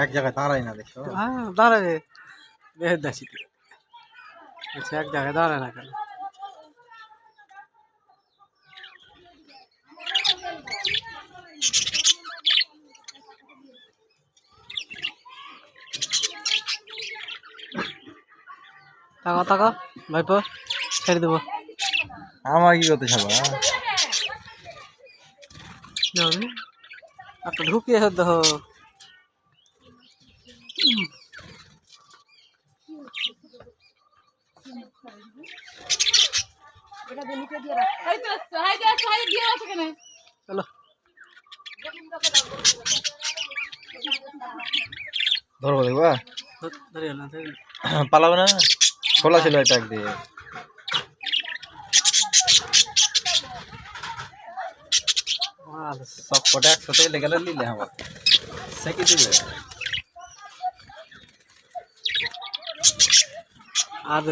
এক জায়গায় দাঁড়াই না দেখো। হ্যাঁ দাঁড়াবে দেশি আচ্ছা এক জায়গায় দাঁড়ায় না কেন তাকা তাকা ভাইপো ছেড়ে দেবো আমার কি করতে ছাড়বা একটা ঢুকিয়ে দেখো চলো ধরবো দেখবা ধরে না পালাবে না খোলা ছিল একটা দিয়ে সব কটা একসাথে লেগে নিলে আমার সেকে দিবে আর